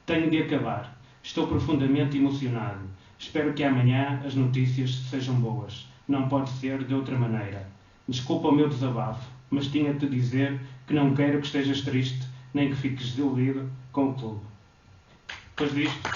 Tenho de acabar. Estou profundamente emocionado. Espero que amanhã as notícias sejam boas. Não pode ser de outra maneira. Desculpa o meu desabafo, mas tinha de te dizer que não quero que estejas triste, nem que fiques desiludido com o clube. Depois disto,